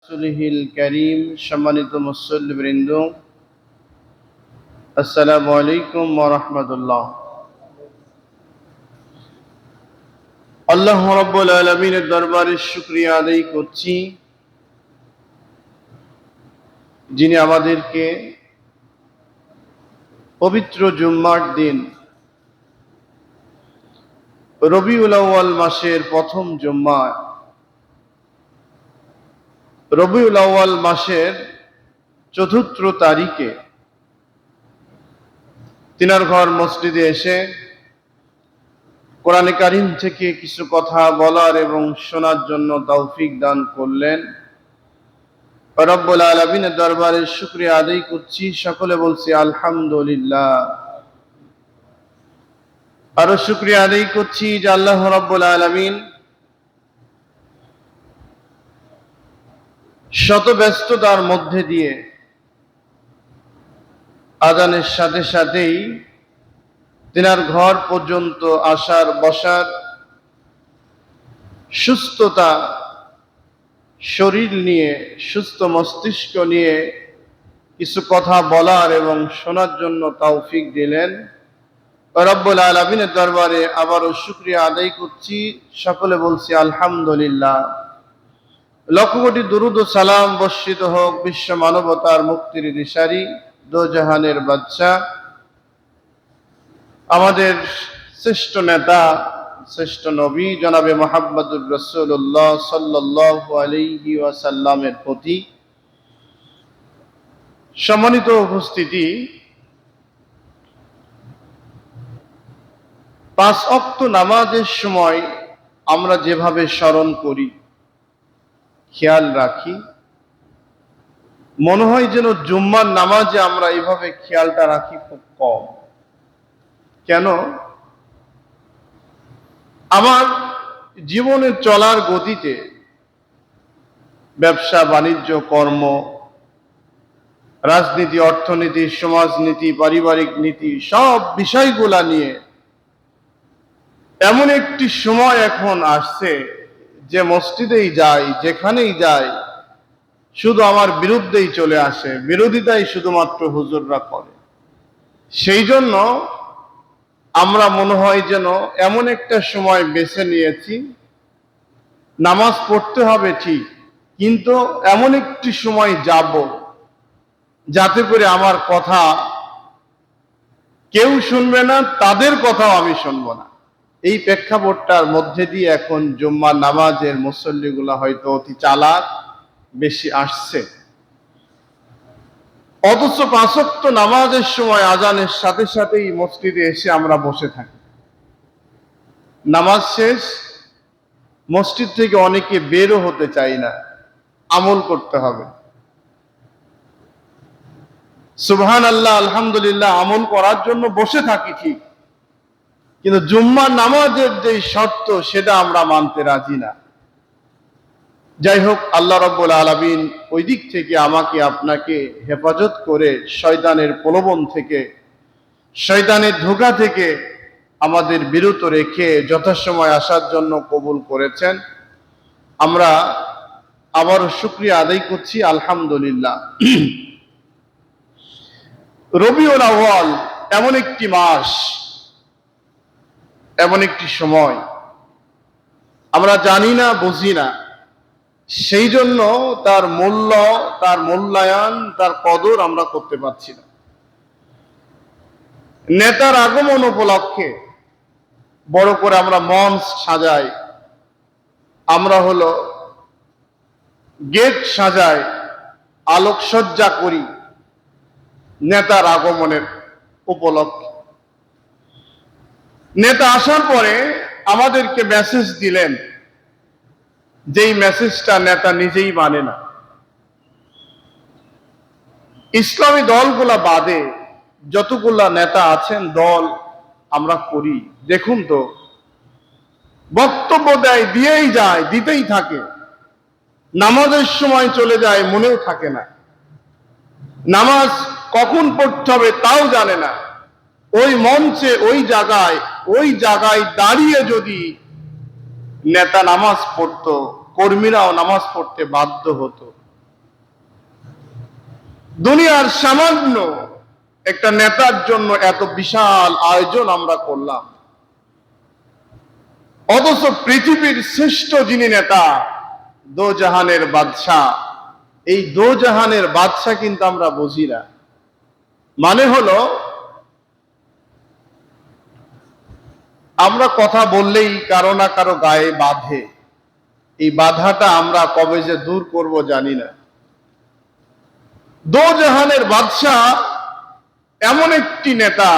রাসূলিহিল কারীম। সম্মানিত মুসল্লিবৃন্দ, আসসালামু আলাইকুম ওয়া রাহমাতুল্লাহ। আল্লাহ রাব্বুল আলামিনের দরবারে শুকরিয়া আদায় করছি, যিনি আমাদেরকে পবিত্র জুম্মার দিন রবিউল আউয়াল মাসের প্রথম জুম্মা, রবিউল আউয়াল মাসের ৪র্থ তারিখে তিনার ঘর মসজিদে এসে কোরআনে কারীম থেকে কিছু কথা বলার এবং শোনার জন্য তৌফিক দান করলেন। রব্বুল আলামিনের দরবারে শুকরিয়া আদায় করছি, সকলে বলছি আলহামদুলিল্লাহ। আরো শুকরিয়া আদায় করছি যে আল্লাহ রব্বুল আলামিন শত ব্যস্ততার মধ্যে দিয়ে আযানের সাথে সাথেই তিনার ঘর পর্যন্ত আসার বসার সুস্থতা, শরীর নিয়ে, সুস্থ মস্তিষ্ক নিয়ে কিছু কথা বলার এবং শোনার জন্য তৌফিক দিলেন। রব্বুল আলামিনের দরবারে আবারও শুকরিয়া আদায় করছি, সকলে বলছি আলহামদুলিল্লাহ। লক্ষ কোটি দুরূদ ও সালাম বর্ষিত হোক বিশ্ব মানবতার মুক্তির দিশারি, দোজাহানের বাদশা, আমাদের শ্রেষ্ঠ নেতা, শ্রেষ্ঠ নবী জনাবে মুহাম্মদুর রাসূলুল্লাহ সাল্লাল্লাহু আলাইহি ওয়াসাল্লামের প্রতি। সম্মানিত উপস্থিতি, ৫ ওয়াক্ত নামাজের সময় আমরা যেভাবে স্মরণ করি, খেয়াল রাখি, মনে হয় যেন জুম্মার নামাজে আমরা এভাবে খেয়ালটা রাখি খুব কম। কেন? আমার জীবনের চলার গতিতে ব্যবসা বাণিজ্য, কর্ম, রাজনীতি, অর্থনীতি, সমাজনীতি, পারিবারিক নীতি, সব বিষয়গুলা নিয়ে এমন একটি সময় এখন আসছে যে মসজিদেই যাই, যেখানেই যাই, শুধু আমার বিরুদ্ধেই চলে আসে, বিরোধিতাই শুধুমাত্র হুজুররা করে। সেই জন্য আমরা মনে হয় যেন এমন একটা সময় বেছে নিয়েছি, নামাজ পড়তে হবে ঠিক, কিন্তু এমন একটি সময় যাব যাতে করে আমার কথা কেউ শুনবে না, তাদের কথাও আমি শুনবো না। এই প্রেক্ষাপটটার মধ্যে দিয়ে এখন জুম্মার নামাজের মুসল্লিগুলা হয়তো অতি চালাক বেশি আসছে, অথচ ৫ ওয়াক্ত নামাজের সময় আযানের সাথে সাথেই মসজিদে এসে আমরা বসে থাকি। নামাজ শেষ, মসজিদ থেকে অনেকে বেরও হতে চাই না, আমল করতে হবে। সুবহানাল্লাহ, আলহামদুলিল্লাহ, আমল করার জন্য বসে থাকি ঠিক, কিন্তু জুম্মার নামাজের যে শর্ত সেটা আমরা মানতে রাজি না। যাই হোক, আল্লাহ রাব্বুল আলামিন ওই দিক থেকে আমাকে আপনাকে হেফাজত করে শয়তানের প্রলোভন থেকে, শয়তানের ধোঁকা থেকে আমাদের বিরত রেখে যথাসময় আসার জন্য কবুল করেছেন। আমরা আবারও শুকরিয়া আদায় করছি, আলহামদুলিল্লাহ। রবিউল আউয়াল এমন একটি মাস, এমন একটি সময় আমরা জানি না, বুঝি না, সেই জন্য তার মূল্য, তার মূল্যায়ন, তার কদর আমরা করতে পারছি না। নেতার আগমন উপলক্ষে বড় করে আমরা মঞ্চ সাজাই, আমরা হলো গেট সাজাই, আলোকসজ্জা করি নেতার আগমনের উপলক্ষে। নেতা আসার পরে আমাদেরকে মেসেজ দিলেন, যেই মেসেজটা নেতা নিজেই মানে না। ইসলামী দলগুলা বাদে যতগুলা নেতা আছেন, দল আমরা করি, দেখুন তো, বক্তব্য দেয়, দিয়েই যায়, দিতেই থাকে, নামাজের সময় চলে যায়, মনেও থাকে না, নামাজ কখন পড়তে হবে তাও জানে না। ওই মঞ্চে, ওই জায়গায় দাঁড়িয়ে যদি নেতা নামাজ পড়তো, কর্মীরাও নামাজ পড়তে বাধ্য হতো। দুনিয়ার সামান্য একটা নেতার জন্য এত বিশাল আয়োজন আমরা করলাম, অথচ পৃথিবীর শ্রেষ্ঠ যিনি নেতা, দোজাহানের বাদশাহ, এই দোজাহানের বাদশাহ কিন্তু আমরা বুঝি না। মানে হলো আমরা কথা বললেই কারো না কারো গায়ে বাঁধে, এই বাধাটা আমরা কবে যে দূর করব জানি না। দোজাহানের বাদশাহ এমন একটি নেতা,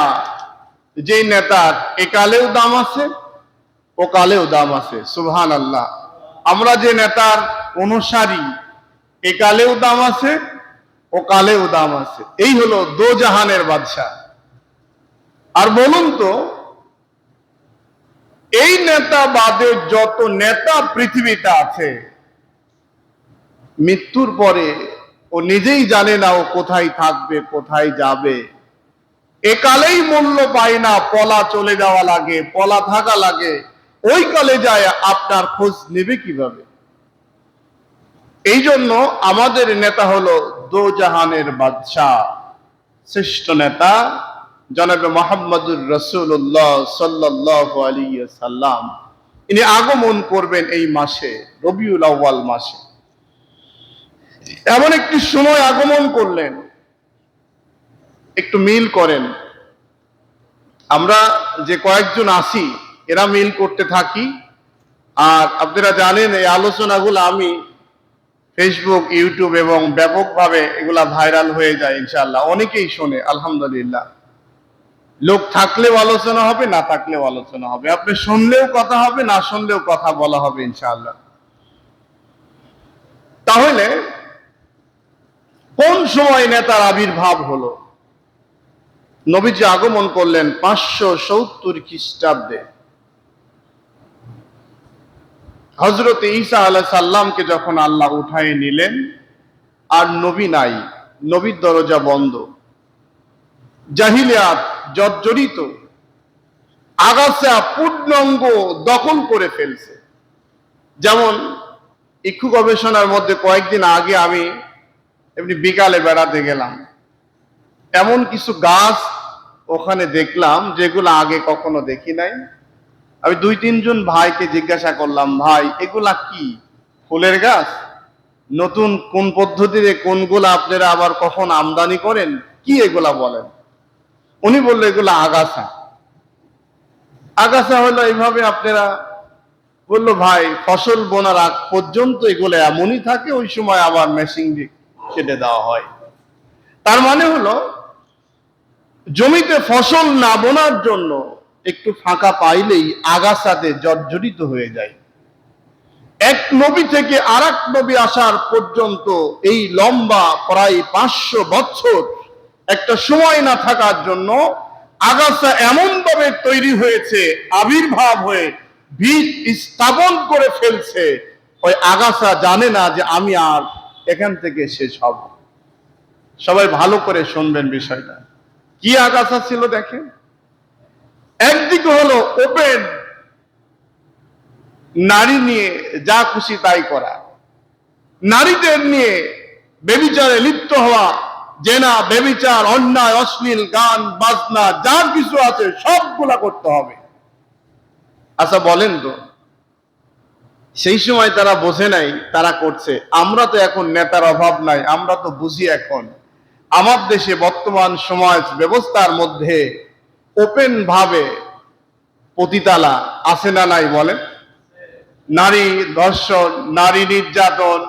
যে নেতার একালেও দাম আছে ও কালেও দাম আছে। সুবহানাল্লাহ। আমরা যে নেতার অনুসারী, একালেও দাম আছে ও কালেও দাম আছে। এই হলো দোজাহানের বাদশাহ। আর বলুন তো, এই নেতা বাদে যত নেতা পৃথিবীতে আছে, মৃত্যুর পরে ও নিজেই জানে না ও কোথায় থাকবে, কোথায় যাবে। একালেই মূল্য পায় না, পলা চলে যাওয়া লাগে, পলা থাকা লাগে। ওই কালে যায় আপনার খোঁজ নেবে কিভাবে? এই জন্য আমাদের নেতা হলো দোজাহানের বাদশাহ, শ্রেষ্ঠ নেতা জনাবে মুহাম্মদুর রাসূলুল্লাহ সাল্লাল্লাহু আলাইহি ওয়াসাল্লাম। ইনি আগমন করবেন এই মাসে, রবিউল আউয়াল মাসে। এমন একটি সময় আগমন করলেন, একটু মিল করেন। আমরা যে কয়েকজন আসি, এরা মিল করতে থাকি। আর আপনারা জানেন এই আলোচনাগুলো আমি ফেসবুক, ইউটিউব এবং ব্যাপকভাবে এগুলা ভাইরাল হয়ে যায় ইনশাআল্লাহ। অনেকেই শোনে, আলহামদুলিল্লাহ। লোক থাকলেও আলোচনা হবে, না থাকলেও আলোচনা হবে। আপনি শুনলেও কথা হবে, না শুনলেও কথা বলা হবে ইনশাআল্লাহ। তাহলে কোন সময় নেতার আবির্ভাব হলো? নবীজি আগমন করলেন 570 খ্রিস্টাব্দে। হযরত ঈসা আলাইহিস সালামকে যখন আল্লাহ উঠায় নিলেন, আর নবী নাই, নবীর দরজা বন্ধ, জাহিলিয়াত জর্জরিত, আগাছা পূর্ণাঙ্গ দখল করে ফেলছে। যেমন ইক্ষু গবেষণার মধ্যে কয়েকদিন আগে আমি এমনি বিকালে বেড়াতে গেলাম, এমন কিছু গাছ ওখানে দেখলাম যেগুলো আগে কখনো দেখি নাই। আমি 2-3 জন ভাইকে জিজ্ঞাসা করলাম, ভাই এগুলা কি? ফুলের গাছ? নতুন কোন পদ্ধতিতে কোনগুলা আপনারা আবার কখন আমদানি করেন? কি এগুলা বলেন? উনি বললো এগুলা আগাছা। আগাছা হলো এইভাবে আপনারা, বললো ভাই ফসল বোনার আগ পর্যন্ত এগুলো এমনই থাকে, ওই সময় আবার মেশিন দিয়ে কেটে দেওয়া হয়। তার মানে হলো জমিতে ফসল না বোনার জন্য একটু ফাঁকা পাইলেই আগাছাতে জর্জরিত হয়ে যায়। এক নবী থেকে আর এক নবী আসার পর্যন্ত এই লম্বা প্রায় 500 বছর একটা সময় না থাকার জন্য আগাছা এমন ভাবে তৈরি হয়েছে, আবির্ভাব হয়ে বীজ স্থাপন করে ফেলছে। ওই আগাছা জানে না যে আমি আর এখান থেকে শেষ হব। সবাই ভালো করে শুনবেন বিষয়টা। কি আগাছা ছিল দেখেন। একদিকে হলো ওপেন, নারী নিয়ে যা খুশি তাই করা, নারীদের নিয়ে বেবিচারে লিপ্ত হওয়া, জেনা, বেবিচার, অন্যায়, অশ্লীল গান বাজনা যা কিছু আছে সবগুলা করতে হবে। আচ্ছা বলেন তো, সেই সময় তারা বোঝে নাই, তারা করছে। আমরা তো এখন নেতার অভাব নাই, আমরা তো বুঝি। এখন আমার দেশে বর্তমান সমাজ ব্যবস্থার মধ্যে ওপেন ভাবে পতিতালা আছে না নাই বলেন? নারী ধর্ষণ, নারী নির্যাতন,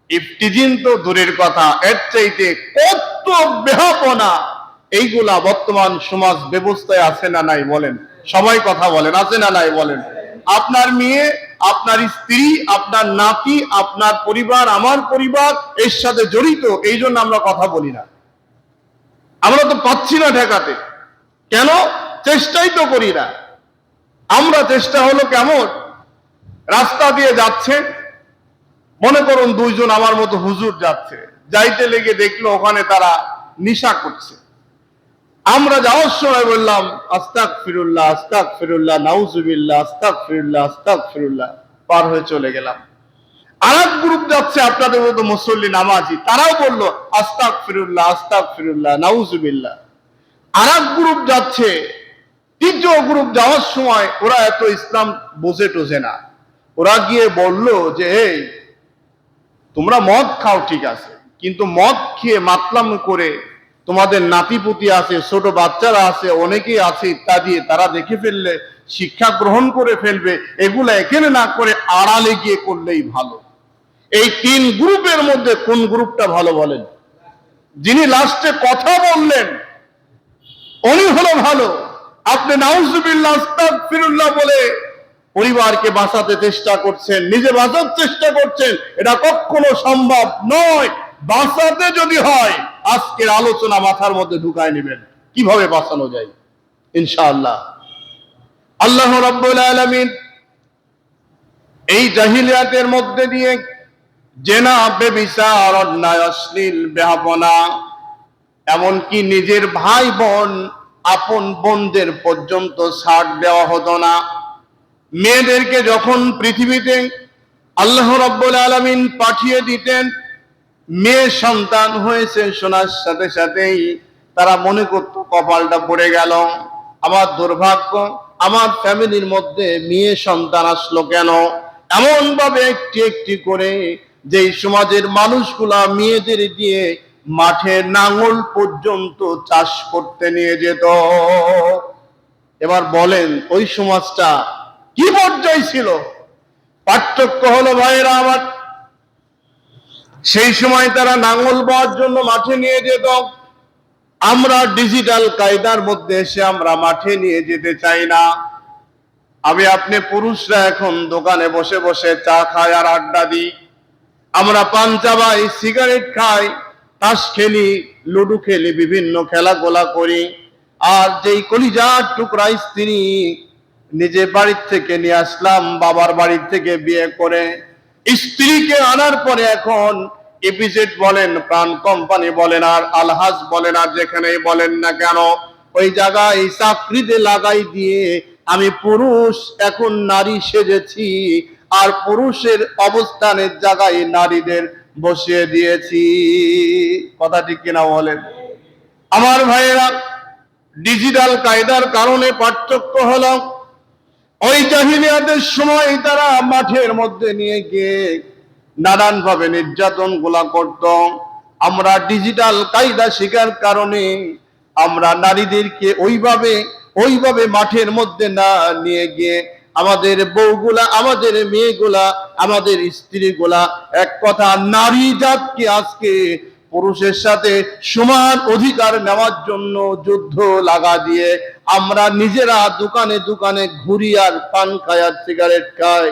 ইফতিজিন তো দূরের কথা, এর চাইতে কত বেহাপনা, এইগুলা বর্তমান সমাজ ব্যবস্থায় আছে না নাই বলেন? সবাই কথা বলেন, আছে না নাই বলেন? আপনার মেয়ে, আপনার স্ত্রী, আপনার নাতি, আপনার পরিবার, আমার পরিবার এর সাথে জড়িত। এই জন্য আমরা কথা বলি না। আমরা তো পাচ্ছি না ঠেকাতে। কেন? চেষ্টাই তো করি না। আমরা চেষ্টা হলো কেমন, রাস্তা দিয়ে যাচ্ছে, মনে করুন 2 জন আমার মতো হুজুর যাচ্ছে, যাইতে লেগে দেখলো ওখানে তারা নিশা করছে। আমরা যাওয়ার সময় বললাম আস্তাগফিরুল্লাহ, আস্তাগফিরুল্লাহ, নাউজুবিল্লাহ, আস্তাগফিরুল্লাহ, আস্তাগফিরুল্লাহ, পার হয়ে চলে গেলাম। আর এক গ্রুপ যাচ্ছে আপনাদের মতো মুসল্লি নামাজি, তারাও বললো আস্তাগফিরুল্লাহ আস্তাগফিরুল্লাহ নাউজুবিল্লাহ। আর এক গ্রুপ যাচ্ছে, তৃতীয় গ্রুপ যাওয়ার সময় ওরা এত ইসলাম বোঝে টোঝে না, ওরা গিয়ে বলল যে এই তোমরা মদ খাও ঠিক আছে, কিন্তু মদ খেয়ে মাতলাম করে তোমাদের নাতিপুতি আছে, ছোট বাচ্চারা আছে, অনেকেই আছে ইত্যাদি, তারা দেখে ফেললে শিক্ষা গ্রহণ করে ফেলবে, এগুলা এখানে না করে আড়ালে গিয়ে করলেই ভালো। এই তিন গ্রুপের মধ্যে কোন গ্রুপটা ভালো বলেন? যিনি লাস্টে কথা বললেন উনি হলো ভালো। আপনি নাউজুবিল্লাহ আস্তাগফিরুল্লাহ বলে পরিবারকে বাঁচাতে চেষ্টা করছেন, নিজে বাঁচার চেষ্টা করছেন, এটা কখনো সম্ভব নয়। বাঁচাতে যদি হয় আজকের আলোচনা মাথার মধ্যে ঢুকায় নেবেন কিভাবে বাঁচানো যায় ইনশাআল্লাহ। আল্লাহ রাব্বুল আলামিন এই জাহিলিয়াতের মধ্যে দিয়ে জেনা, বেবিচার, অন্যায়, অশ্লীল, বেহাপনা, এমনকি নিজের ভাই বোন, আপন বোনদের পর্যন্ত ছাড় দেওয়া হতো না। মেয়েদেরকে যখন পৃথিবীতে আল্লাহ রাব্বুল আলামিন পাঠিয়ে দিতেন, মেয়ে সন্তান হয়েছে শোনার সাথে সাথেই তারা মনে করত কপালটা পড়ে গেল, আমার দুর্ভাগ্য, আমার ফ্যামিলির মধ্যে মেয়ে সন্তান আসলো কেন। এমন ভাবে একটি একটি করে যেই সমাজের মানুষগুলা মেয়েদের দিয়ে মাঠে নাঙল পর্যন্ত চাষ করতে নিয়ে যেত। এবার বলেন ওই সমাজটা কি পর্যায়ে ছিল? পার্থক্য হলো ভাইয়েরা আমার, সেই সময় তারা নাঙল বওয়ার জন্য মাঠে নিয়ে যেত, আমরা ডিজিটাল কায়দার মধ্যে এসে আমরা মাঠে নিয়ে যেতে চাই না। আমি আপনি পুরুষরা এখন দোকানে বসে বসে চা খাই আর আড্ডা দিই, আমরা পান চাবাই, সিগারেট খাই, তাস খেলি, লুডু খেলি, বিভিন্ন খেলাধুলা করি। আর যেই কলিজার টুকরা স্ত্রী নিজে বাড়ির থেকে নিয়ে আসলাম, বাবার বাড়ির থেকে বিয়ে করে, স্ত্রীকে আনার পরে এখন ইপিজেড বলেন, প্রাণ কোম্পানি বলেন, আর আলহাজ বলেন, আর যেখানেই বলেন না কেন, ওই জায়গায় চাকরিতে লাগাই দিয়ে আমি পুরুষ এখন নারী সেজেছি, আর পুরুষের অবস্থানের জায়গায় নারীদের বসিয়ে দিয়েছি। কথা ঠিক কিনা বলেন আমার ভাইয়েরা? ডিজিটাল কায়দার কারণে পার্থক্য হলো, ওই জাহিলিয়াতের সময় তারা মাঠের মধ্যে নিয়ে গিয়ে নানান ভাবে নির্যাতন গুলা করত। আমরা ডিজিটাল কায়দা শিকার কারণে আমরা নারীদেরকে ওইভাবে মাঠের মধ্যে না নিয়ে গিয়ে আমাদের বউগুলা, আমাদের মেয়েগুলা, আমাদের স্ত্রীগুলা, এক কথা নারী জাতকে আজকে পুরুষের সাথে সমান অধিকার নেওয়ার জন্য যুদ্ধ লাগা দিয়ে আমরা নিজেরা দোকানে দোকানে ঘুরি আর পান খাই আর সিগারেট খাই,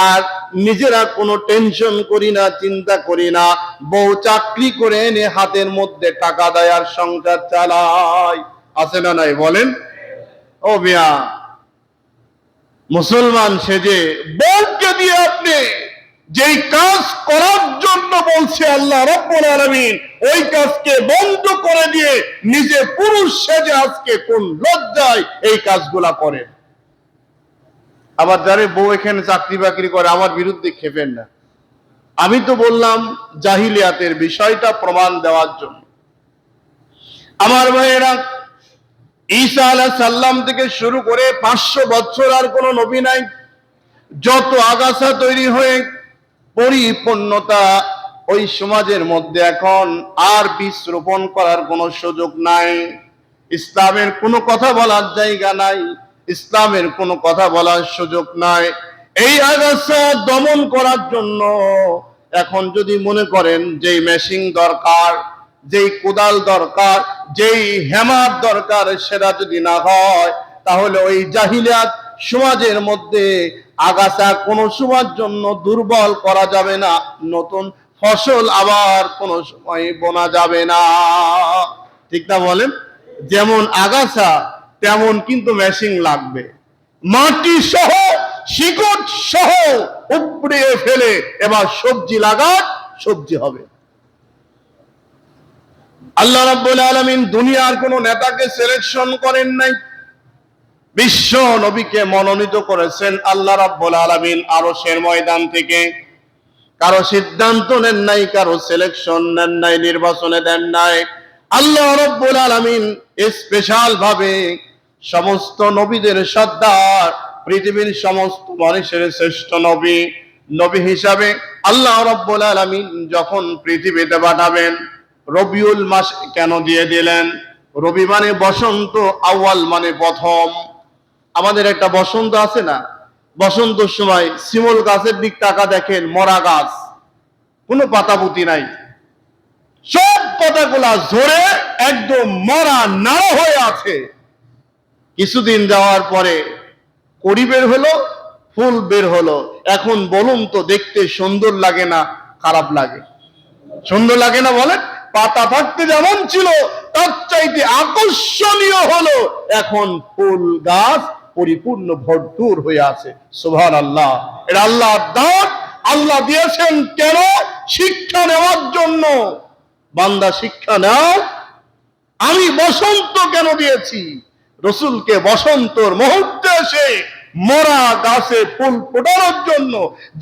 আর নিজেরা কোনো টেনশন করি না, চিন্তা করি না। বউ চাকরি করে এনে হাতের মধ্যে টাকা দেয় আর সংসার চালায়। আছে না নাই বলেন? ও মিয়া, মুসলমান সেজে বউকে দিয়ে আপনি যেই কাজ করার জন্য বলছে আল্লাহ রাব্বুল আলামিন, ওই কাজকে বন্ধ করে দিয়ে নিজে পুরুষ সেজে আজকে কোন লজ্জায় এই কাজগুলা করে। আবার যারে বউ এখানে চাকরি বাকরি করে আমার বিরুদ্ধে খেপেন না, আমি তো বললাম জাহিলিয়াতের বিষয়টা প্রমাণ দেওয়ার জন্য। আমার ভাইয়েরা, ঈসা আলাইহিস সালাম থেকে শুরু করে 500 বছর আর কোন নবী নাই। যত আগাছা তৈরি হয়ে পরিপূর্ণতা ওই সমাজের মধ্যে এখন আর বীজ রোপণ করার কোনো সুযোগ নাই। ইসলামের কোনো কথা বলার জায়গা নাই, ইসলামের কোনো কথা বলার সুযোগ নাই। এই আগাছা দমন করার জন্য এখন যদি মনে করেন যেই মেশিন দরকার, যেই কোদাল দরকার, যেই হ্যামার দরকার, সেটা যদি না হয় তাহলে ওই জাহিলিয়াত সমাজের মধ্যে আগাছা কোনো সময়ের জন্য দুর্বল করা যাবে না, নতুন ফসল আবার কোনো সময় বোনা যাবে না। ঠিক না বলেন? যেমন আগাছা তেমন কিন্তু মেশিন লাগবে, মাটি সহ শিকড় সহ উপড়িয়ে ফেলে এবার সবজি লাগান, সবজি হবে। আল্লাহ রাব্বুল আলামিন দুনিয়ার কোন নেতাকে সিলেকশন করেন নাই, বিশ্ব নবীকে মনোনীত করেছেন আল্লাহ রাব্বুল আলামিন আরশের ময়দান থেকে। কারো সিদ্ধান্ত নেন নাই, কারো সিলেকশন নেন নাই, নির্বাচনে দেন নাই। আল্লাহ রাব্বুল আলামিন স্পেশাল ভাবে সমস্ত নবীদের সর্দার, পৃথিবীর সমস্ত মানুষের শ্রেষ্ঠ নবী, নবী হিসাবে আল্লাহ রাব্বুল আলামিন যখন পৃথিবীতে পাঠাবেন, রবিউল মাস কেন দিয়ে দিলেন? রবি মানে বসন্ত, আউয়াল মানে প্রথম। আমাদের একটা বসন্ত আছে না, বসন্তর সময় শিমুল গাছের দিক টাকা দেখেন, মরা গাছ, কোনো পাতাপুতি নাই, সব পাতাগুলা ঝরে একদম মরা নাড়া হয়ে আছে। কিছুদিন যাওয়ার পরে কড়ি বের হলো, ফুল বের হলো। এখন বলুন তো, দেখতে সুন্দর লাগে না খারাপ লাগে? সুন্দর লাগে না বলেন? পাতা থাকতে যেমন ছিল তার চাইতে আকর্ষণীয় হলো এখন ফুল গাছ পরিপূর্ণ ভরপুর হয়ে আছে। সুবহানাল্লাহ। এটা আল্লাহর দান। আল্লাহ দিয়েছেন কেন? শিক্ষা নেওয়ার জন্য। বান্দা শিক্ষা নাও। আমি বসন্ত কেন দিয়েছি? রসুলকে বসন্তর মুহূর্তে এসে মরা গাছে ফুল ফোটানোর জন্য,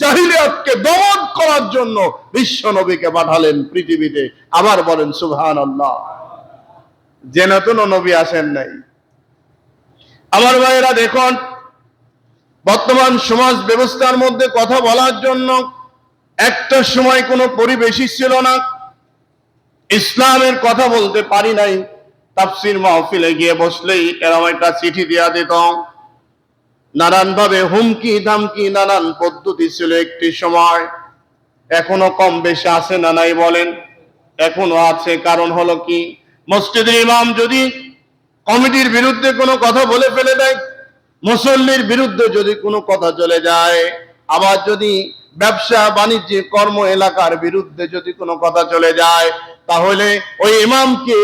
জাহিলিয়াতকে দমন করার জন্য বিশ্ব নবীকে পাঠালেন পৃথিবীতে। আবার বলেন সুবহানাল্লাহ। যেন তেন নবী আসেন নাই। আমার ভাইয়েরা দেখুন, বর্তমান সমাজ ব্যবস্থার মধ্যে কথা বলার জন্য একটা সময় কোনো পরিবেশই ছিল না। ইসলামের কথা বলতে পারি নাই। তাফসীর মাহফিলে গিয়ে বসলেই এরকম একটা চিঠি দেয়া দিত। নানান ভাবে হুমকি ধামকি, নানান পদ্ধতি ছিল একটি সময়। এখনো কম বেশি আছে না নাই বলেন? এখনো আছে। কারণ হলো কি, মসজিদের ইমাম যদি কমিটির বিরুদ্ধে কোনো কথা বলে ফেলে দেয়, মুসল্লির বিরুদ্ধে যদি কোনো কথা চলে যায়, আবার যদি ব্যবসা বাণিজ্য কর্ম এলাকার বিরুদ্ধে যদি কোনো কথা চলে যায়, তাহলে ওই ইমামকে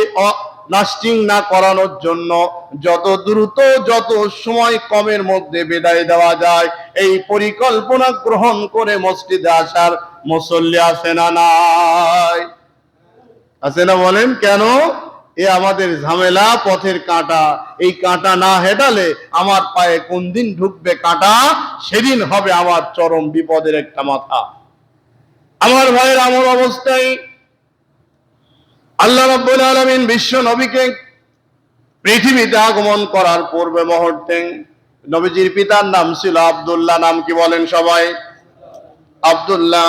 লাস্টিং না করানোর জন্য যত দ্রুত, যত সময় কমের মধ্যে বিদায় দেওয়া যায়, এই পরিকল্পনা গ্রহণ করে মসজিদে আসার মুসল্লি আছে না নাই? আছে না বলেন? কেন? এ আমাদের ঝামেলা, পথের কাঁটা। এই কাঁটা না হেঁটালে আমার পায়ে কোন দিন ঢুকবে কাঁটা, সেদিন হবে আমার চরম বিপদের একটা মাথা। আমার ভাইয়ের আমার অবস্থায় আল্লাহ রাব্বুল আলামিন বিশ্ব নবীকে পৃথিবীতে আগমন করার পূর্বে মুহূর্তে, নবীজির পিতার নাম ছিল আব্দুল্লাহ। নাম কি বলেন সবাই? আব্দুল্লাহ।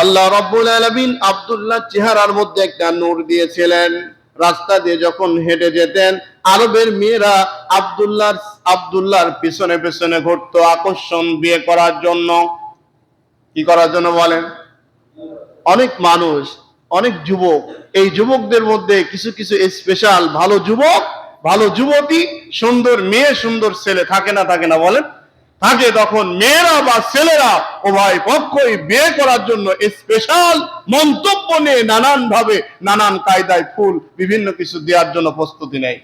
আল্লাহ রাব্বুল আলামিন আব্দুল্লাহ চেহারার মধ্যে একটা নূর দিয়েছিলেন। রাস্তা দিয়ে যখন হেঁটে যেতেন, আরবের মেয়েরা আব্দুল্লাহর পিছনে পিছনে ঘুরতো আকর্ষণ বিয়ে করার জন্য। কি করার জন্য বলেন? অনেক মানুষ, অনেক যুবক, এই যুবকদের মধ্যে কিছু কিছু স্পেশাল ভালো যুবক, ভালো যুবতী, সুন্দর মেয়ে, সুন্দর ছেলে থাকে না? থাকে না বলেন? থাকে। তখন মেয়েরা বা ছেলেরা উভয় পক্ষই বিয়ে করার জন্য স্পেশাল মন্তব্য নিয়ে নানান ভাবে, নানান কায়দায় ফুল বিভিন্ন কিছু দেওয়ার জন্য প্রস্তুতি নেয়।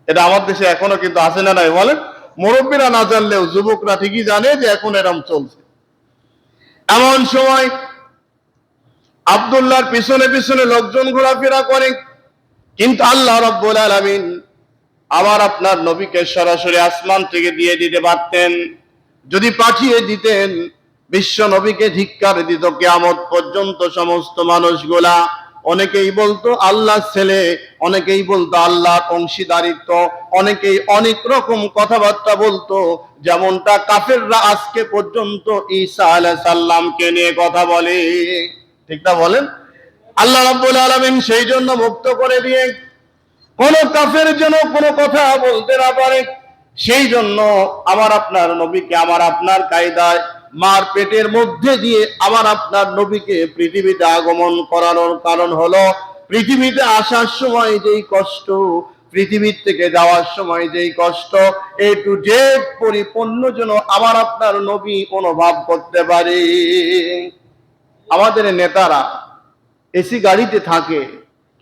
এটা আমার দেশে এখনো কিন্তু আছে না নাই বলেন? মুরব্বীরা না জানলেও যুবকরা ঠিকই জানে যে এখন এরকম চলছে। এমন সময় আব্দুল্লাহর পিছনে পিছনে লোকজন ঘোরাফেরা করে, কিন্তু আল্লাহ রাব্বুল আলামিন আমার আপনার নবীকে সরাসরি আসমান থেকে দিয়ে দিতে পারতেন। যদি পাঠিয়ে দিতেন, বিশ্ব নবীকে ধিক্কার দিত কিয়ামত পর্যন্ত সমস্ত মানুষগুলা। অনেকেই বলতো আল্লাহ ছেলে, অনেকেই বলতো আল্লাহ অংশীদারিত্ব, অনেকেই অনেক রকম কথাবার্তা বলতো, যেমনটা কাফেররা আজকে পর্যন্ত ঈসা আলাইহিস সালামকে নিয়ে কথা বলে। ঠিক না বলেন? আল্লাহ রাব্বুল আলামিন সেই জন্য মুক্ত করে দিয়ে কোন কাফের যেন কোনো কথা বলতে না পারে, সেই জন্য আমার আপনার নবীকে আমার আপনার কায়দায় মার পেটের মধ্যে দিয়ে আমার আপনার নবীকে পৃথিবীতে আগমন করানোর কারণ হলো, পৃথিবীতে আসার সময় যেই কষ্ট, পৃথিবীর থেকে যাওয়ার সময় যেই কষ্ট, এ টু জেড পরিপূর্ণ যেন আমার আপনার নবী অনুভব করতে পারে। আমাদের নেতারা এসি গাড়িতে থাকে,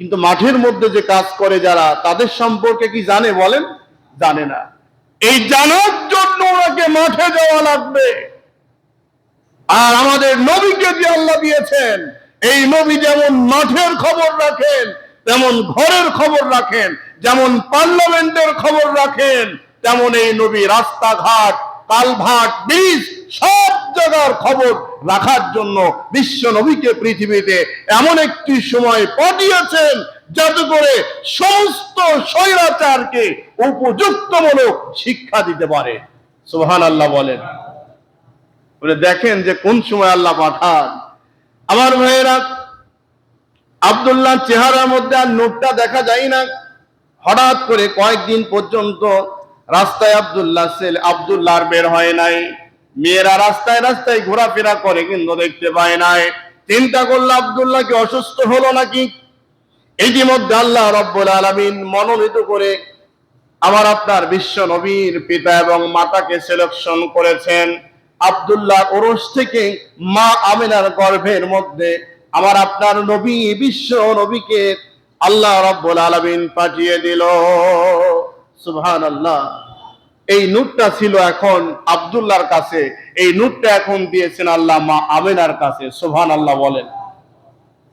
কিন্তু মাঠের মধ্যে যে কাজ করে যারা, তাদের সম্পর্কে কি জানে বলেন? জানে না। এই জানার জন্য ওনাকে মাঠে যাওয়া লাগবে। আর আমাদের নবীকে যে আল্লাহ দিয়েছেন, এই নবী যেমন মাঠের খবর রাখেন, তেমন ঘরের খবর রাখেন, যেমন পার্লামেন্টের খবর রাখেন, তেমন এই নবী রাস্তাঘাট, কালভার্ট, ব্রিজ সব জায়গার খবর রাখার জন্য বিশ্ব নবীকে পৃথিবীতে এমন একটি সময় পাঠিয়েছেন যাতে করে সমস্ত স্বৈরাচারকে উপযুক্তমূলক শিক্ষা দিতে পারে। সুবহানাল্লাহ বলেন। বলে দেখেন যে কোন সময় আল্লাহ পাঠান। আমার ভাইয়েরা, আব্দুল্লাহ চেহারার মধ্যে আর নূরটা দেখা যায় না। হঠাৎ করে কয়েকদিন পর্যন্ত রাস্তায় আব্দুল্লাহ বের হয় নাই। মেয়েরা রাস্তায় রাস্তায় ঘোরাফেরা করে কিন্তু দেখতে পায় নাই। চিন্তা করলো আব্দুল্লাহ কি অসুস্থ হলো নাকি। ইতিমধ্যে আল্লাহ রাব্বুল আলামিন মনোনীত করে আমার আপনার বিশ্ব নবীর পিতা এবং মাতাকে সিলেকশন করেছেন। আব্দুল্লাহ ওরস থেকে মা আমিনার গর্ভের মধ্যে আমার আপনার নবী বিশ্ব নবীকে আল্লাহ রাব্বুল আলামিন পাঠিয়ে দিল। সুবহানাল্লাহ। এই নূরটা ছিল এখন আব্দুল্লাহর কাছে, এই নূরটা এখন দিয়েছেন আল্লাহ মা আমিনার কাছে। সুবহানাল্লাহ বলেন।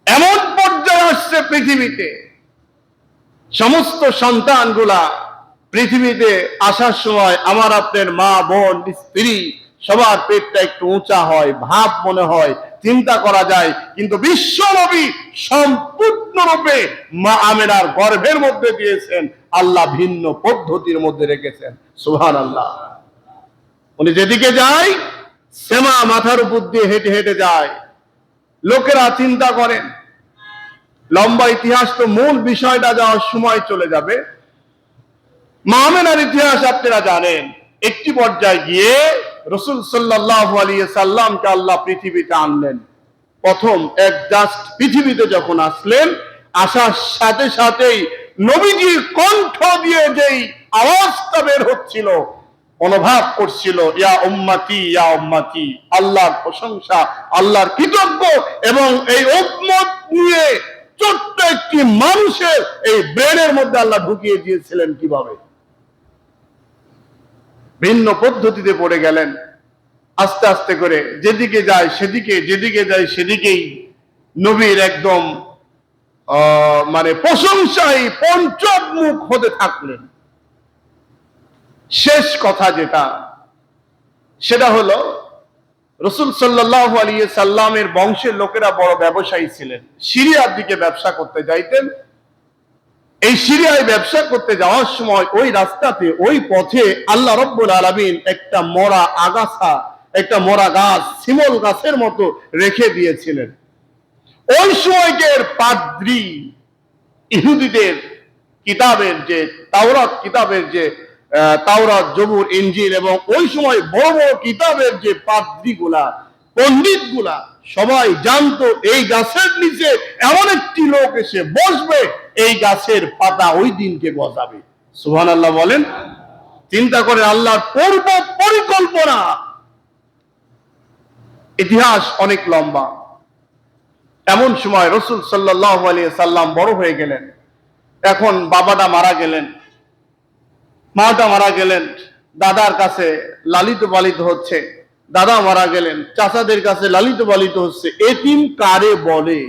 এমন পর্যায়ে আসছে পৃথিবীতে, সমস্ত সন্তানগুলা পৃথিবীতে আসার সময় আমার আপনার মা, বোন, স্ত্রী সবার পেটটা একটু উঁচা হয়, ভাব মনে হয়, চিন্তা করা যায়। কিন্তু বিশ্ব নবী সম্পূর্ণরূপে মা আমিনার গর্ভের মধ্যে দিয়েছেন আল্লাহ, ভিন্ন পদ্ধতির মধ্যে রেখেছেন। সুবহানাল্লাহ। উনি যেদিকে যায় সেমা মাথার উপর দিয়ে হেঁটে হেঁটে যায়। লোকেরা চিন্তা করেন, লম্বা ইতিহাস তো, মূল বিষয়টা যাওয়ার সময় চলে যাবে। মা আমিনার ইতিহাস আপনারা জানেন। একটি পর্যায়ে গিয়ে রাসূল সাল্লাল্লাহু আলাইহি সাল্লামকে আল্লাহ পৃথিবীতে আনলেন। প্রথম জাস্ট পৃথিবীতে যখন আসলেন, আসার সাথে সাথেই নবীজির কণ্ঠ দিয়ে যেই আওয়াজটা বের হচ্ছিল, অনুভব করছিল ইয়া উম্মতি ইয়া উম্মতি, আল্লাহর প্রশংসা, আল্লাহর কৃতজ্ঞ। এবং এই উম্মত নিয়ে ছোট্ট একটি মানুষের এই ব্রেনের মধ্যে আল্লাহ ঢুকিয়ে দিয়েছিলেন কিভাবে। ভিন্ন পদ্ধতিতে পড়ে গেলেন। আস্তে আস্তে করে যেদিকে যায় সেদিকে, যেদিকে যায় সেদিকেই নবীর একদম মানে প্রশংসায় পঞ্চমুখ হতে থাকলেন। শেষ কথা যেটা, সেটা হলো রাসূল সাল্লাল্লাহু আলাইহি সাল্লামের বংশের লোকেরা বড় ব্যবসায়ী ছিলেন। সিরিয়ার দিকে ব্যবসা করতে যাইতেন। এই সিরিয়ায় ব্যবসা করতে যাওয়ার সময় ওই রাস্তাতে, ওই পথে আল্লাহ রাব্বুল আলামিন একটা মরা আগাছা, একটা মরা গাছ, শিমল গাছের মতো রেখে দিয়েছিলেন। ওই সময়কের পাদ্রী, ইহুদিদের কিতাবের যে তাওরাত, কিতাবের যে তাওরাত, জবুর, ইনজিল এবং ওই সময় বড় বড় কিতাবের যে পাদ্রীগুলা, পণ্ডিতগুলা সবাই জানতো এই গাছের নিচে এমন একটি লোক এসে বসবে, এই গাছের পাতা ওই দিনকে গজাবে। সুবহানাল্লাহ বলেন। চিন্তা করে আল্লাহর পূর্ব পরিকল্পনা। ইতিহাস অনেক লম্বা। এমন সময় রাসূল সাল্লাল্লাহু আলাইহি সাল্লাম বড় হয়ে গেলেন। এখন বাবাটা মারা গেলেন, মাটা মারা গেলেন, দাদার কাছে লালিত পালিত হচ্ছে, দাদা মারা গেলেন, চাচাদের কাছে লালিত পালিত হচ্ছে। এতিম কারে বলে?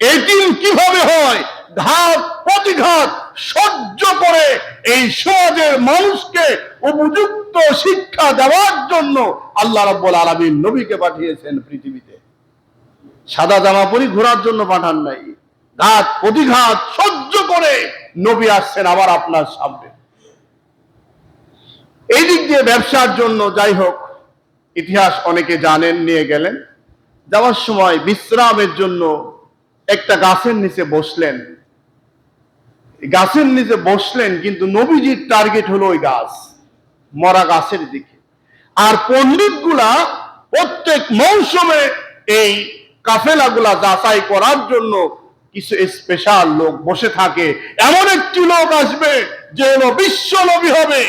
এতিম কিভাবে হয়? ঘাত প্রতিঘাত সহ্য করে এই সমাজের মানুষকে উপযুক্ত শিক্ষা দেওয়ার জন্য আল্লাহ রাব্বুল আলামিন নবীকে পাঠিয়েছেন পৃথিবীতে। সাদা জামা পরি ঘোরার জন্য পাঠান নাই। ঘাত প্রতিঘাত সহ্য করে নবী আসছেন আবার আপনার সামনে। এই দিক দিয়ে ব্যবসার জন্য, যাই হোক, ইতিহাস অনেকে জানেন, নিয়ে গেলেন। যাওয়ার সময় বিশ্রামের জন্য একটা গাছের নিচে বসলেন। গাছের নিচে বসলেন, কিন্তু নবীজির টার্গেট হলো ওই গাছ, মরা গাছের দিকে। আর পণ্ডিতগুলা প্রত্যেক মৌসুমে এই কাফেলাগুলা যাচাই করার জন্য কিছু স্পেশাল লোক বসে থাকে। এমন একটি লোক আসবে যে হলো বিশ্ব নবী হবে,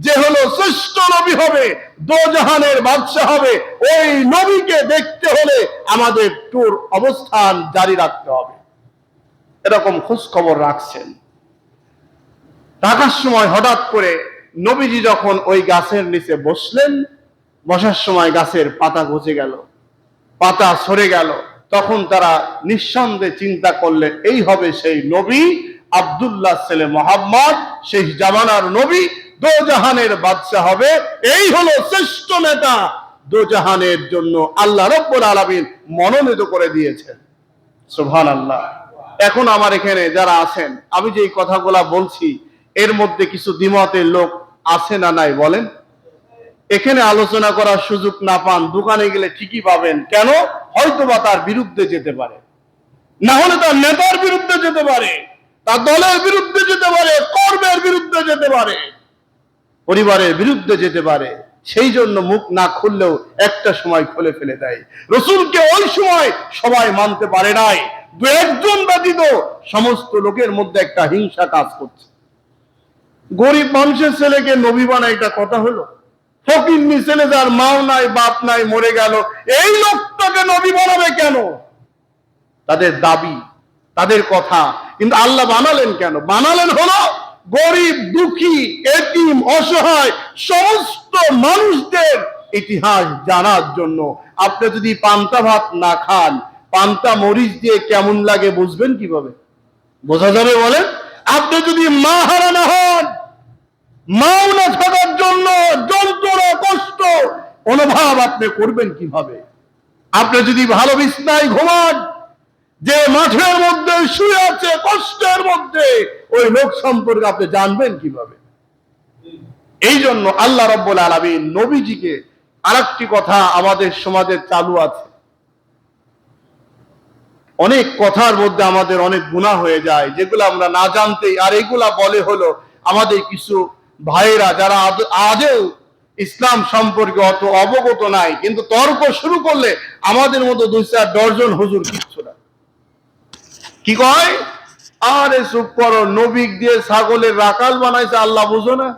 যে হলো শ্রেষ্ঠ নবী হবে, দোজাহানের বাদশা হবে। ওই নবীকে দেখতে হলে আমাদের ট্যুর অবস্থান জারি রাখতে হবে। এরকম খোঁজ খবর রাখছেন। থাকার সময় হঠাৎ করে নবীজি যখন ওই গাছের নিচে বসলেন, বসার সময় গাছের পাতা গজে গেল, পাতা সরে গেল। তখন তারা নিঃসন্দেহে চিন্তা করলেন এই হবে সেই নবী, আব্দুল্লাহ ছেলে মুহাম্মদ, সেই জামানার নবী, দোজাহানের বাদশা হবে। এই হলো শ্রেষ্ঠ নেতা, দোজাহানের জন্য আল্লাহ রাব্বুল আলামিন মনোনীত করে দিয়েছেন। সুবহানাল্লাহ। এখন আমার এখানে যারা আছেন, আমি যে এই কথাগুলা বলছি এর মধ্যে কিছু দ্বিমতের লোক আছে না নাই বলেন? এখানে আলোচনা করার সুযোগ না পান, দোকানে গেলে ঠিকই পাবেন। কেন? হয়তোবা তার বিরুদ্ধে যেতে পারে, না হলে তার নেতার বিরুদ্ধে যেতে পারে, তার দলের বিরুদ্ধে যেতে পারে, কর্মের বিরুদ্ধে যেতে পারে, পরিবারের বিরুদ্ধে যেতে পারে। সেই জন্য মুখ না খুললেও একটা সময় খুলে ফেলে দেয়। রাসূলকে ওই সময় সবাই মানতে পারে নাই, দু একজন ব্যতীত সমস্ত লোকের মধ্যে একটা হিংসা কাজ করছে। গরিব মানুষের ছেলেকে নবী বানায়, এটা কথা হলো? ফকিন্নি ছেলে যার মাও নাই বাপ নাই মরে গেল, এই লোকটাকে নবী বানাবে কেন? তাদের দাবি, তাদের কথা। কিন্তু আল্লাহ বানালেন কেন? বানালেন হলো গরিব, দুঃখী, এতিম, অসহায় সমস্ত মানুষদের ইতিহাস জানার জন্য। আপনি যদি পান্তা ভাত না খান, পান্তা মরিচ দিয়ে কেমন লাগে বুঝবেন কিভাবে? বোঝা যাবে বলেন? আপনি যদি মা হারা না হন, মাও না থাকার জন্য যন্ত্রণা, কষ্ট অনুভব আপনি করবেন কিভাবে? আপনি যদি ভালো বিছনায় ঘুমান, যে মাঠের মধ্যে শুয়ে আছে কষ্টের মধ্যে, ওই লোক সম্পর্কে আপনি জানবেন কিভাবে? এই জন্য আল্লাহ রাব্বুল আলামিন নবীজিকে, আরেকটি কথা আমাদের সমাজে চালু আছে, অনেক কথার মধ্যে আমাদের অনেক গুনাহ হয়ে যায় যেগুলো আমরা না জানতেই, আর এগুলা বলে হলো আমাদের কিছু ভাইরা যারা আজও ইসলাম সম্পর্কে অত অবগত নাই, কিন্তু তর্ক শুরু করলে আমাদের মতো 2-4 ডজন হুজুর কিচ্ছু না। কি কয়? আরে চুপ করো, নবীক দিয়ে ছাগলের রাখাল বানাইছে আল্লাহ বুঝো না?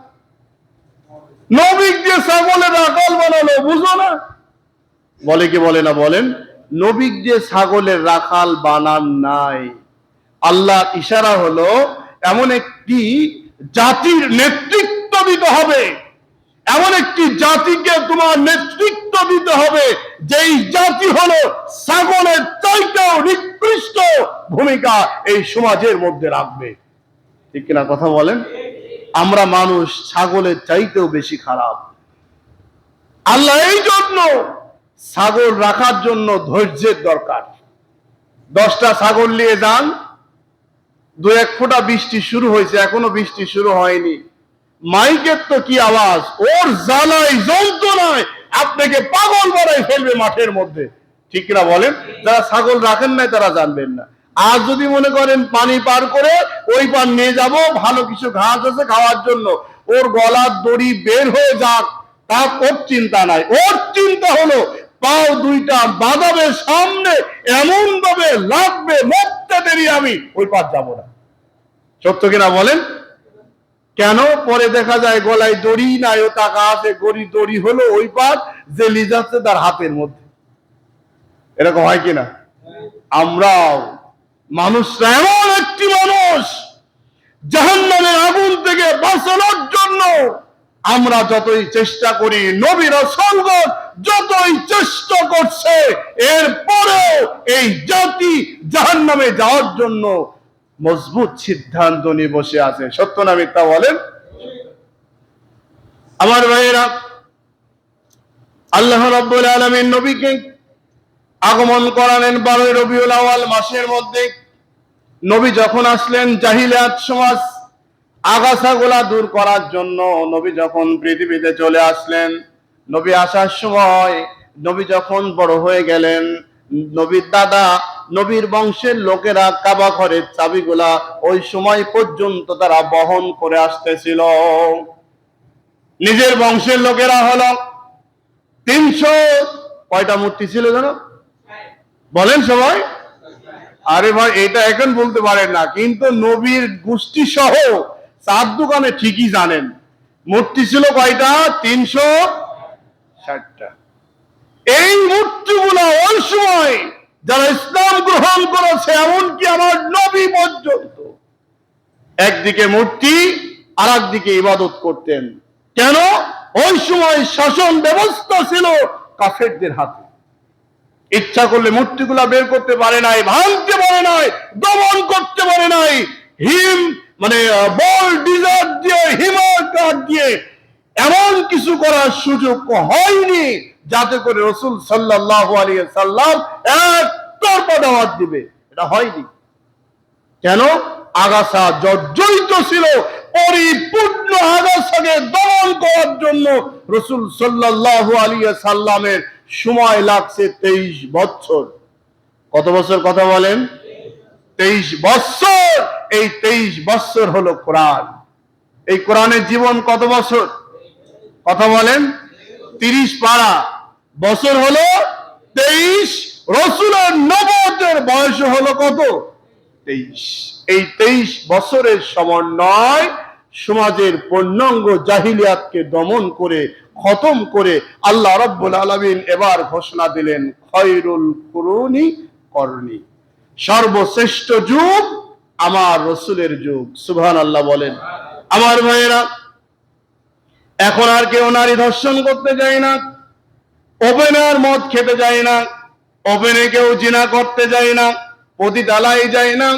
নবীক দিয়ে ছাগলের রাখাল বানালো বুঝো না? বলে কি বলে না বলেন? নবীক দিয়ে ছাগলের রাখাল বানান নাই। আল্লাহ ইশারা হলো এমন একটি জাতির নেতৃত্ব দিতে হবে, এমন একটি জাতিকে তোমার নেতৃত্ব দিতে হবে যেই জাতি হলো ছাগলের চাইতেও নিকৃষ্ট ভূমিকা এই সমাজের মধ্যে রাখবে। ঠিক কিনা কথা বলেন? আমরা মানুষ ছাগলের চাইতেও বেশি খারাপ। আল্লাহ এই জন্য ছাগল রাখার জন্য ধৈর্যের দরকার। 10টা ছাগল নিয়ে যান, 2-1 ফোঁটা বৃষ্টি শুরু হয়েছে, এখনো বৃষ্টি শুরু হয়নি, মাইকের তো কি আওয়াজ, ওর জ্বালায় যন্ত্রণায় আপনাকে পাগল বানাই ফেলবে মাঠের মধ্যে। ঠিক কিনা বলেন? যারা ছাগল রাখেন নাই তারা জানবেন না। আর যদি মনে করেন পানি পার করে ওই পার নিয়ে যাব, ভালো কিছু ঘাস আছে খাওয়ার জন্য, ওর গলার দড়ি বের হয়ে যাক, তার ওর চিন্তা নাই। ওর চিন্তা হলো পাও 2টা বাঁধাবে সামনে, এমন ভাবে লাগবে মরতে দেরি আমি ওই পার যাব না। সত্য কিনা বলেন? কেন? পরে দেখা যায় গলায় দড়ি নাই, ও টাকা আছে, দড়ি হলো ওই পার, জেলি যাচ্ছে তার হাতের মধ্যে। এরকম হয় কিনা? আমরাও মানুষরা এমন একটি মানুষ, জাহান্নামের আগুন থেকে বাঁচানোর জন্য আমরা যতই চেষ্টা করি, নবী রাসূলগণ যতই চেষ্টা করছে, এরপরেও এই জাতি জাহান্নামে যাওয়ার জন্য মজবুত সিদ্ধান্ত নিয়ে বসে আছে। সত্য না মিথ্যা বলেন? আমার ভাইয়েরা, আল্লাহ রাব্বুল আলামিন নবীকে আগমন করালেন 12 রবিউল আউয়াল মাসের মধ্যে। নবী যখন আসলেন, জাহিলিয়াত সমাজ আগাছাগুলা দূর করার জন্য নবী যখন পৃথিবীতে চলে আসলেন, নবী আসার সময়, নবী যখন বড় হয়ে গেলেন, নবীর দাদা, নবীর বংশের লোকেরা কাবা ঘরের চাবিগুলা ওই সময় পর্যন্ত তারা বহন করে আসতেছিল। নিজের বংশের লোকেরা হলো 300 কয়টা মূর্তি ছিল জানো? বলেন সবাই। আরে ভাই, এটা এখন বলতে পারেন না, কিন্তু নবীর গোষ্ঠী সহ 4 দোকানে ঠিকই জানেন মূর্তি ছিল কয়টা? 360টা। এই মূর্তিগুলো ওই সময় যারা ইসলাম গ্রহণ করেছে, এমনকি আমার নবী পর্যন্ত, একদিকে মূর্তি আর একদিকে ইবাদত করতেন। কেন? ওই সময় শাসন ব্যবস্থা ছিল কাফেরদের হাতে। ইচ্ছা করলে মূর্তিগুলা বের করতে পারে নাই, ভাঙতে পারে নাই, দমন করতে পারে নাই। বল ডিজার দিয়ে, হিমার কাঠ দিয়ে এমন কিছু করার সুযোগ হয়নি যাতে করে রাসূল সাল্লাল্লাহু আলাইহি সাল্লাম একতরফা দাওয়াত দিবে। এটা হয়নি। কেন? আগাছা জর্জরিত ছিল। পরিপূর্ণ আগাছাকে দমন করার জন্য রাসূল সাল্লাল্লাহু আলাইহি সাল্লামের সময় লাগছে 23 বছর। কত বছর কথা বলেন? 23 বছর। এই 23 বছর হলো কোরআন। এই কোরআনের জীবন কত বছর কথা বলেন? 30 পারা। বছর হলো 23। রাসূলের নবুয়তের বয়স হলো কত? 23। এই 23 বছরের সমন্বয় সমাজের পূর্ণাঙ্গ জাহিলিয়াতকে দমন করে খতম করে আল্লাহ রাব্বুল আলামিন এবার ঘোষণা দিলেন, খায়রুল কুরুনি করনি, সর্বশ্রেষ্ঠ যুগ আমার রাসূলের যুগ। সুবহানাল্লাহ বলেন। আমার ভাইয়েরা, এখন আর কেউ নারী ধর্ষণ করতে যায় না, ওপেনার মদ খেতে যায় না, ওপেনে কেউ জিনা করতে যায় না, পতিতালয়ে যায় না।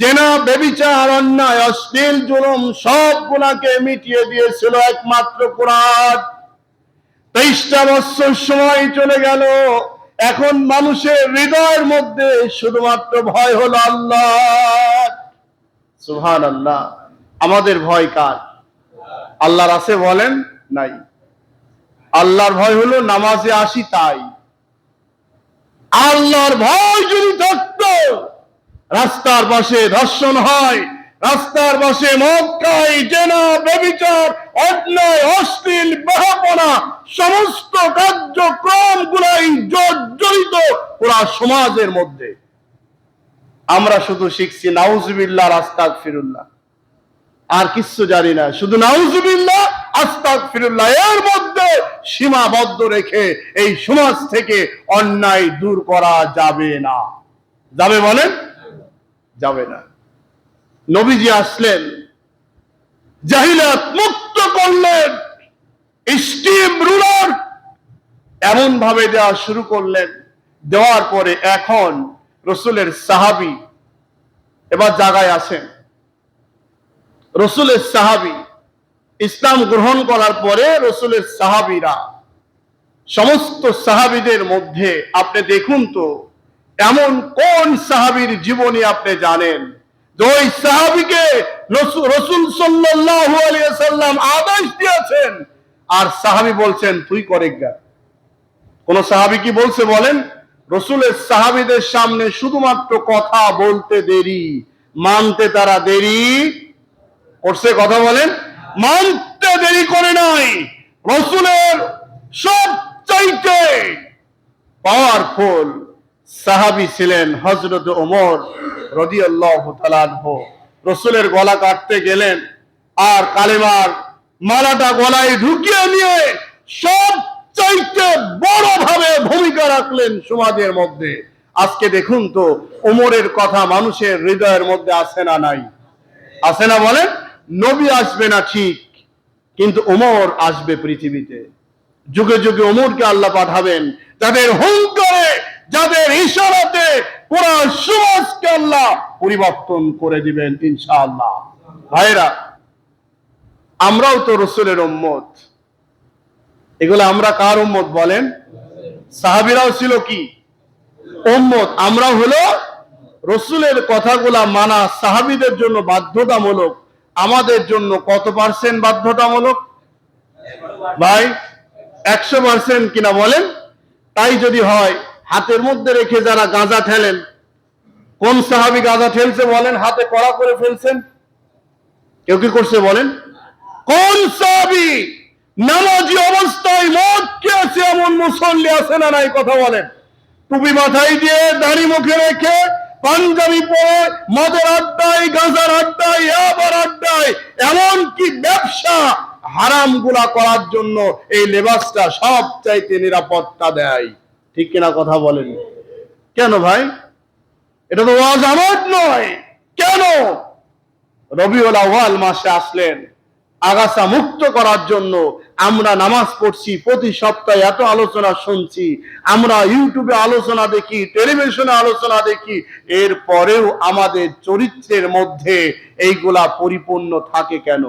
জেনা, ব্যভিচার, অন্যায়, অশ্লীল, জুলুম সবগুলাকে মিটিয়ে দিয়েছিল একমাত্র কোরআন। 23টা বছর সময় চলে গেল। এখন মানুষের হৃদয়ের মধ্যে শুধুমাত্র ভয় হলো আল্লাহ। সুবহানাল্লাহ। আমাদের ভয় কার? আল্লাহর আছে বলেন? নাই। আল্লাহর ভয় হলো নামাজে আসি তাই। আল্লাহর ভয় যদি থাকতো, রাস্তার পাশে ধর্ষণ হয়, রাস্তার পাশে মদ খায়, জেনা, ব্যভিচার, অন্যায়, অশ্লীল, বেহাপনা সমস্ত কার্যক্রম গুলাই জর্জরিত পুরা সমাজের মধ্যে। আমরা শুধু শিখছি নাউজুবিল্লাহ, আস্তাগফিরুল্লাহ, আর কিছু জানি না। শুধু নাউজুবিল্লাহ, আস্তাগফিরুল্লাহ এর মধ্যে সীমাবদ্ধ রেখে এই সমাজ থেকে অন্যায় দূর করা যাবে না। যাবে বলেন? যাবে না। নবীজি আসলেন, জাহিলিয়াত মুক্ত করলেন, স্টিম রুলার এমন ভাবে দেওয়া শুরু করলেন। দেওয়ার পরে এখন রাসূলের সাহাবী এবার জায়গায় আছেন। রাসূলের সাহাবী ইসলাম গ্রহণ করার পরে রাসূলের সাহাবীরা, সমস্ত সাহাবীদের মধ্যে আপনি দেখুন তো এমন কোন সাহাবীর জীবনী আপনি জানেন যে ওই সাহাবীকে রাসূল সাল্লাল্লাহু আলাইহি সাল্লাম আদেশ দিয়েছেন আর সাহাবী বলছেন তুই করে গা? কোন সাহাবী কি বলছে বলেন? রাসূলের সাহাবীদের সামনে শুধুমাত্র কথা বলতে দেরি, মানতে তারা দেরি করছে। কথা বলেন? মানতে দেরি করে নাই। রাসূলের সবচাইতে পাওয়ারফুল সাহাবী ছিলেন হযরত ওমর রাদিয়াল্লাহু তাআলা আনহু। রাসূলের গলা কাটতে গেলেন আর কালেমার মালাটা গলায় ঢুকিয়ে নিয়ে সবচাইতে বড় ভাবে ভূমিকা রাখলেন সমাজের মধ্যে। আজকে দেখুন তো ওমরের কথা মানুষের হৃদয়ের মধ্যে আছে না নাই? আছে না বলেন? নবী আসবে না ঠিক, কিন্তু ওমর আসবে পৃথিবীতে। যুগে যুগে ওমরকে আল্লাহ পাঠাবেন, যাদের হুঙ্কারে, যাদের ইশারাতে পুরো সমাজকে আল্লাহ পরিবর্তন করে দিবেন ইনশাআল্লাহ। ভাইরা, আমরাও তো রাসূলের উম্মত। এগুলো আমরা কার উম্মত বলেন? সাহাবীরাও ছিল কি উম্মত। আমরাও হলো রাসূলের কথাগুলা মানা সাহাবীদের জন্য বাধ্যতামূলক। আমাদের জন্য কত পার্সেন্ট বাধ্যতামূলক ভাই? 100% কিনা বলেন? তাই যদি হয়, হাতের মধ্যে রেখে যারা গাঁজা ঠেলেন, কোন সাহাবী গাঁজা ঠেলছে বলেন? হাতে কড়া করে ফেলছেন? কেউ কি করছে বলেন? কোন সাহাবী নামাজি অবস্থায় মদ খেয়েছে এমন মুসল্লি আছে না নাই? কথা বলেন। টুপি মাথায় দিয়ে, দাড়ি মুখে রেখে, পাঞ্জাবি পরে মদের আড্ডায়, গাঁজার আড্ডায়, ইয়াবার আড্ডায়, এমনকি ব্যবসা হারাম গুলা করার জন্য এই লেবাসটা সবচাইতে নিরাপত্তা দেয়। ঠিক কিনা কথা বলেন? কেন ভাই? এটা তো ওয়াজ আমার নয়। কেন? রবিউল আউয়াল মাসে আসলেন আগাছা মুক্ত করার জন্য। আমরা নামাজ পড়ছি, প্রতি সপ্তাহে এত আলোচনা শুনছি, আমরা ইউটিউবে আলোচনা দেখি, টেলিভিশনে আলোচনা দেখি, এর পরেও আমাদের চরিত্রের মধ্যে এইগুলা পরিপূর্ণ থাকে কেন?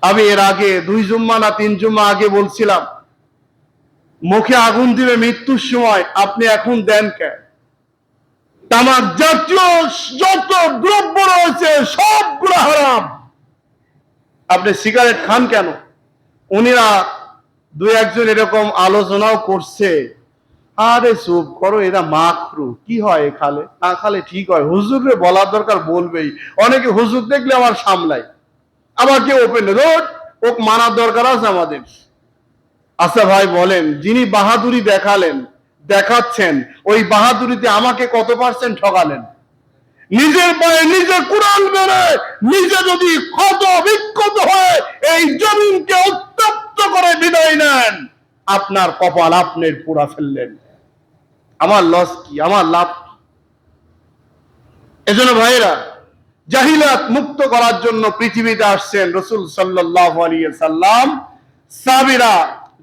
আমি এর আগে 2 জুম্মা না 3 জুম্মা আগে বলছিলাম, মুখে আগুন দিবে মৃত্যুর সময়, আপনি এখন দেন কেন? তামাক জাতীয় যত দ্রব্য রয়েছে সবগুলো হারাম, আপনি সিগারেট খান কেন? উনিরা 2-1 এরকম আলোচনাও করছে, আরে চুপ করো, এরা মাকরু, কি হয় খালে, না খালে ঠিক হয়, হুজুরে বলার দরকার বলবেই। অনেকে হুজুর দেখলে আমার সামলাই, আবার কেউ ওপেন রোড, ও মানার দরকার আছে আমাদের। আচ্ছা ভাই বলেন, যিনি বাহাদুরি দেখাচ্ছেন, ওই বাহাদুরিতে আমাকে কত % ঠকালেন? নিজের পায়ে নিজে কুড়াল মেরে নিজে যদি ক্ষত বিক্ষত হয়ে এই জমিনকে উত্তপ্ত করে বিদায় নেন, আপনার কপাল আপনি পুড়া ফেললেন। আমার লস কি, আমার লাভ কি? এজন্য ভাইরা, জাহিলাত মুক্ত করার জন্য পৃথিবীতে আসছেন রাসূল সাল্লাল্লাহু আলাইহি সাল্লাম। সাহাবীরা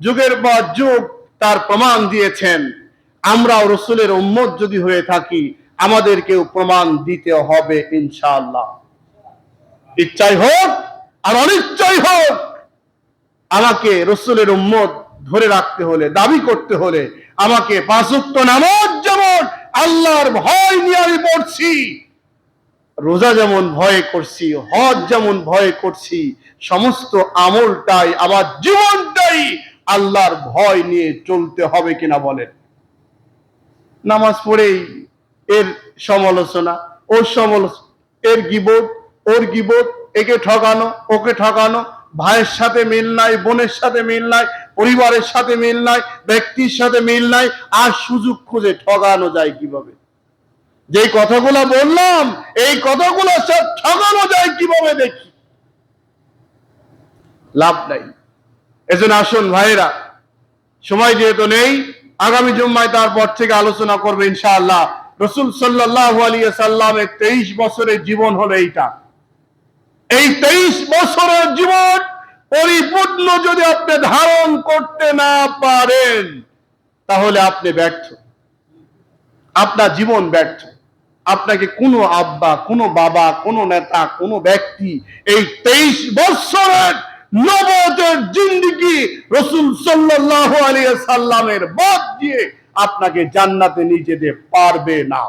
যুগের পর যুগ তার প্রমাণ দিয়েছেন। আমরাও রাসূলের উম্মত যদি হয়ে থাকি, আমাদেরকেও প্রমাণ দিতে হবে ইনশাআল্লাহ। ইচ্ছাই হোক আর অনিচ্ছাই হোক, আমাকে রাসূলের উম্মত ধরে রাখতে হলে, দাবি করতে হলে, আমাকে 5 ওয়াক্ত নামাজ যেমন আল্লাহর ভয় নিয়ে আমি পড়ছি, রোজা যেমন ভয় করছি, হজ যেমন ভয় করছি, সমস্ত আমলটাই, আমার জীবনটাই আল্লাহর ভয় নিয়ে চলতে হবে কিনা বলেন? নামাজ পড়েই এর সমালোচনা, ওর সমালোচনা, এর গীবত, ওর গীবত, একে ঠকানো, ওকে ঠকানো, ভাইয়ের সাথে মিল নাই, বোনের সাথে মিল নাই, পরিবারের সাথে মিল নাই, ব্যক্তির সাথে মিল নাই, আর সুযোগ খুঁজে ঠকানো যায় কিভাবে? যে কথাগুলো বললাম, এই কথাগুলো সব ঠকানো যায় কিভাবে দেখি, লাভ নাই। এজন্য আসুন ভাইরা, সময় যেহেতু নেই, আগামী জুম্মায় তারপর থেকে আলোচনা করবে ইনশাআল্লাহ। রাসূল সাল্লাল্লাহু আলাইহি সাল্লামের 23 বছরের জীবন হলো এইটা। এই 23 বছরের জীবন পরিপূর্ণ যদি আপনি ধারণ করতে না পারেন, তাহলে আপনি ব্যর্থ, আপনার জীবন ব্যর্থ। আপনাকে কোনো আব্বা, কোনো বাবা, কোনো নেতা, কোনো ব্যক্তি এই 23 বছরের নবুয়তের জিন্দেগি রাসূল সাল্লাল্লাহু আলাইহি সাল্লামের বাদ দিয়ে আপনাকে জান্নাতে নিয়ে যেতে পারবে না।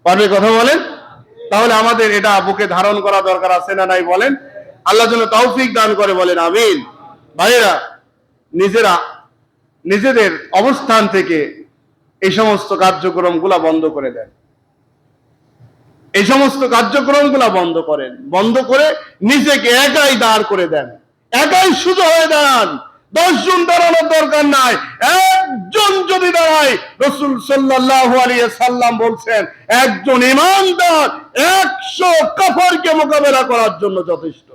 পারবে? কথা বলেন। তাহলে আমাদের এটা বুকে ধারণ করা দরকার আছে না নাই বলেন? আল্লাহ যেন তৌফিক দান করে, বলেন আমিন। ভাইরা, নিজেদের অবস্থান থেকে এই সমস্ত কার্যক্রমগুলা বন্ধ করে দেন, এই সমস্ত কার্যক্রমগুলা বন্ধ করেন, বন্ধ করে নিজেকে একাই দাঁড় করে দেন, একাই সোজা হয়ে দাঁড়ান। 10 জন দাঁড়ানোর দরকার নাই, একজন যদি দাঁড়ায়, রাসূল সাল্লাল্লাহু আলাইহি সাল্লাম বলছেন, একজন ঈমানদার 100 কাফেরকে মোকাবেলা করার জন্য যথেষ্ট।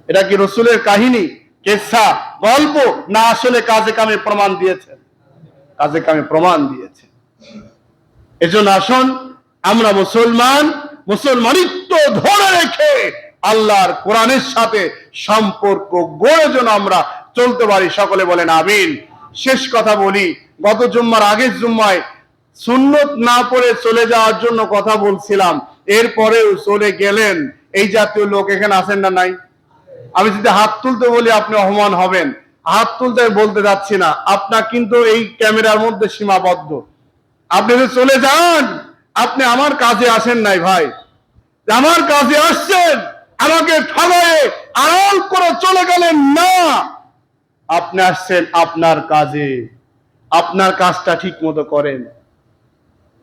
এটা কি রাসূলের কাহিনী, কিসসা, গল্প, না আসলে কাজে কামে প্রমাণ দিয়েছেন? কাজে কামে প্রমাণ দিয়েছেন। এজন্য আসুন আমরা মুসলমানিত্ব ধরে রেখে আল্লাহর কোরআনের সাথে সম্পর্ক গড়ে যেন আমরা চলতে পারি। সকলে বলেন আমিন। শেষ কথা বলি, গত জুম্মার আগের জুম্মায় সুন্নত না পড়ে চলে যাওয়ার জন্য কথা বলছিলাম, এরপরেও চলে গেলেন। এই জাতীয় লোক এখানে আছেন না নাই? আমি যদি হাত তুলতে বলি আপনি অপমান হবেন, হাত তুলতে বলতে যাচ্ছি না, আপনার কিন্তু এই ক্যামেরার মধ্যে সীমাবদ্ধ। আপনি যদি চলে যান, আপনি আমার কাজে আসেন নাই ভাই, আমার কাজে আসছেন, আমাকে ঠগায়ে আড়াল করে চলে গেলেন না, আপনি আসছেন আপনার কাজে, আপনার কাজটা ঠিক মতো করেন।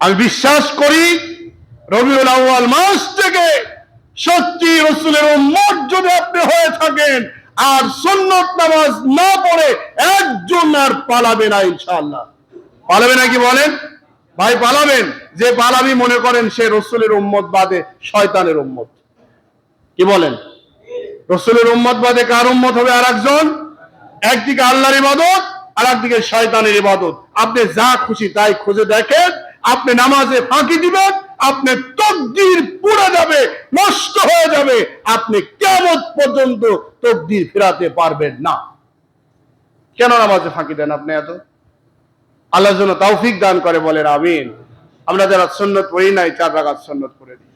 আমি বিশ্বাস করি রবিউল আউয়াল মাস থেকে সত্যি রাসূলের উম্মত যদি আপনি হয়ে থাকেন আর সুন্নত নামাজ না পড়ে একজন আর পালাবে না ইনশাআল্লাহ। পালাবে নাকি বলেন? ভাই পালাবেন। যে পালাবি মনে করেন সে রাসূলের উম্মত বাদে শয়তানের উম্মত। কি বলেন? রাসূলের উম্মত বাদে কার উম্মত হবে? আরেকজন। একদিকে আল্লাহর ইবাদত, আর একদিকে শয়তানের ইবাদত। আপনি যা খুশি তাই খুঁজে দেখেন, আপনি নামাজে ফাঁকি দিবেন, আপনার তাকদীর পুড়ে যাবে, নষ্ট হয়ে যাবে, আপনি কিয়ামত পর্যন্ত তাকদীর ফেরাতে পারবেন না। কেন নামাজে ফাঁকি দেন আপনি এত? আল্লাহ যেন তৌফিক দান করে, বলেন আমিন। আমরা যারা সুন্নত পড়ি নাই, 4 রাকাত সুন্নত পড়ে দিই।